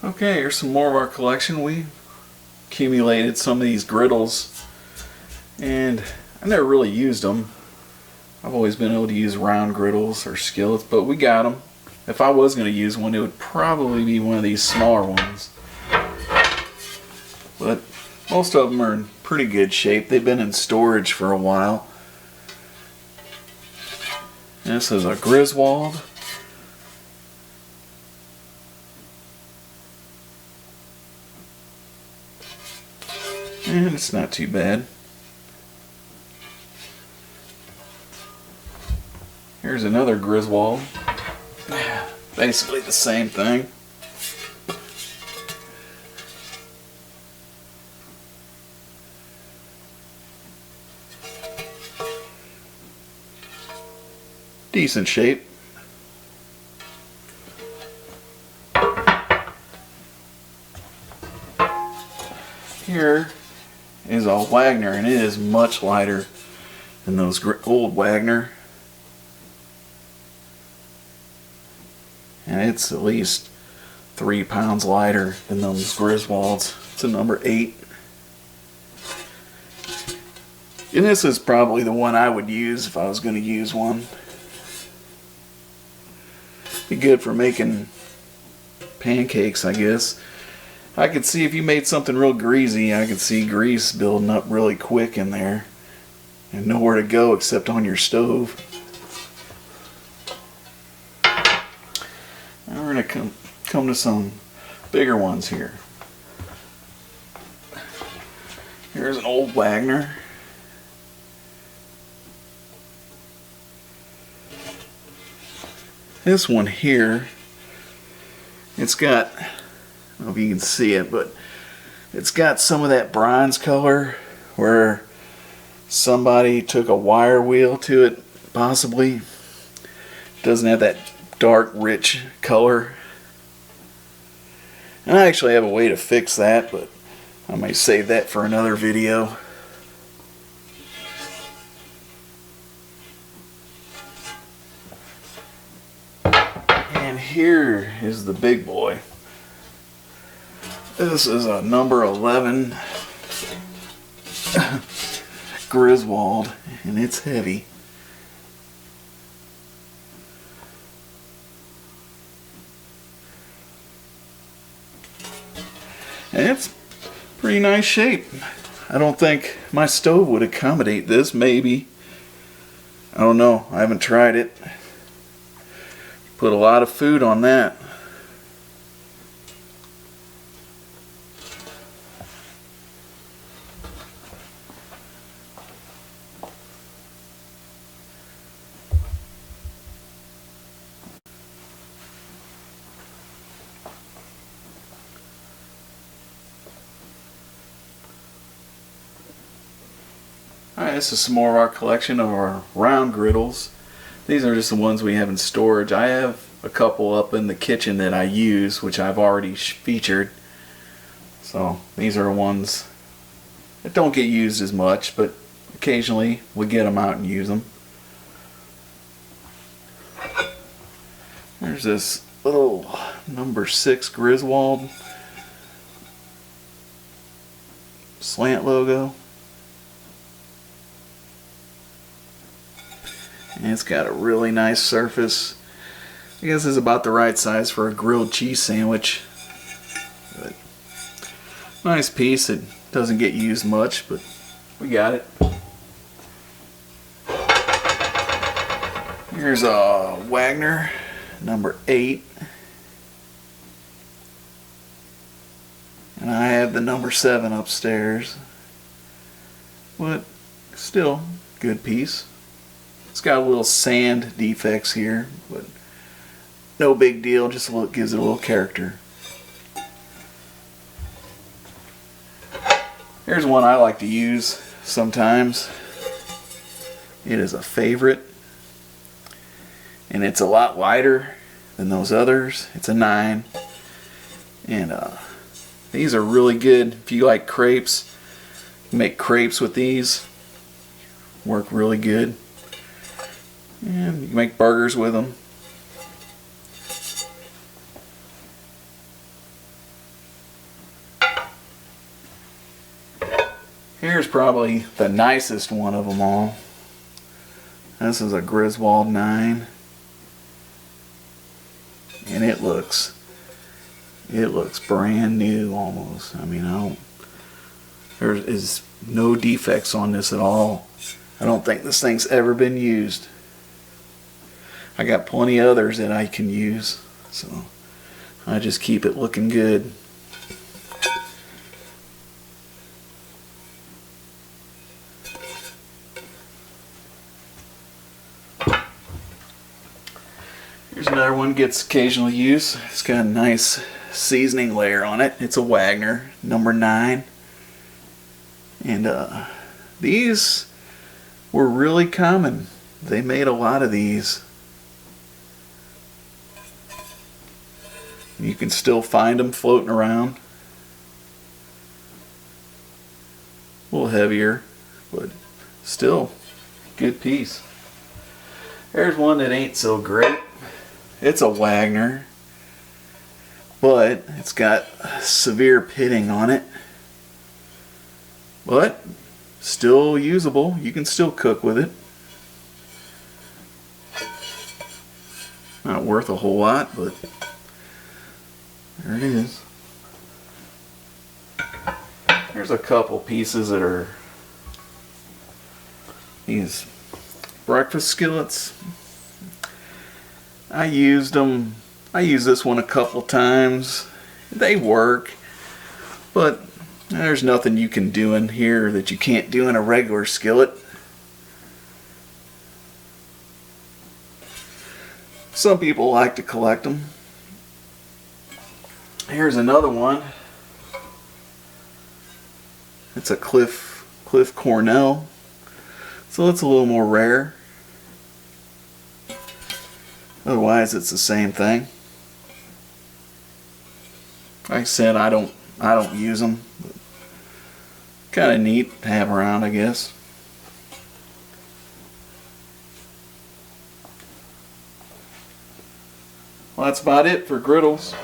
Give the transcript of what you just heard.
Okay, here's some more of our collection. We accumulated some of these griddles, and I never really used them. I've always been able to use round griddles or skillets, but we got them. If I was going to use one, it would probably be one of these smaller ones. But most of them are in pretty good shape. They've been in storage for a while. This is a Griswold. And it's not too bad. Here's another Griswold. Basically the same thing. Decent shape. Here is a Wagner, and it is much lighter than those old Wagner. And it's at least 3 pounds lighter than those Griswolds. It's a number 8. And this is probably the one I would use if I was going to use one. Be good for making pancakes, I guess. I could see if you made something real greasy, I could see grease building up really quick in there and nowhere to go except on your stove. Now we're going to come to some bigger ones here. Here's an old Wagner. This one here, it's got, I don't know if you can see it, but it's got some of that bronze color where somebody took a wire wheel to it, possibly. It doesn't have that dark, rich color. And I actually have a way to fix that, but I may save that for another video. And here is the big boy. This is a number 11 Griswold, and it's heavy. And it's pretty nice shape. I don't think my stove would accommodate this, maybe. I don't know, I haven't tried it. Put a lot of food on that. Alright, this is some more of our collection of our round griddles. These are just the ones we have in storage. I have a couple up in the kitchen that I use, which I've already featured. So these are ones that don't get used as much, but occasionally we get them out and use them. There's this little number 6 Griswold slant logo. And it's got a really nice surface. I guess it's about the right size for a grilled cheese sandwich. But nice piece. It doesn't get used much, but we got it. Here's a Wagner number 8. And I have the number 7 upstairs. But still, good piece. It's got a little sand defects here, but no big deal, just gives it a little character. Here's one I like to use sometimes. It is a favorite, and it's a lot lighter than those others. It's a 9, and these are really good if you like crepes. You make crepes with these, work really good. And you can make burgers with them. Here's probably the nicest one of them all. This is a Griswold 9. And it looks brand new almost. I mean, there is no defects on this at all. I don't think this thing's ever been used. I got plenty of others that I can use, so I just keep it looking good. Here's another one gets occasional use. It's got a nice seasoning layer on it. It's a Wagner number 9. And these were really common. They made a lot of these. You can still find them floating around. A little heavier, but still good piece. There's one that ain't so great. It's a Wagner, but it's got severe pitting on it. But still usable. You can still cook with it. Not worth a whole lot, but there it is. There's a couple pieces that are these breakfast skillets. I used them. I used this one a couple times. They work, but there's nothing you can do in here that you can't do in a regular skillet. Some people like to collect them. Here's another one. It's a Cliff Cornell, so it's a little more rare. Otherwise, it's the same thing. Like I said, I don't use them. Kind of neat to have around, I guess. Well, that's about it for griddles.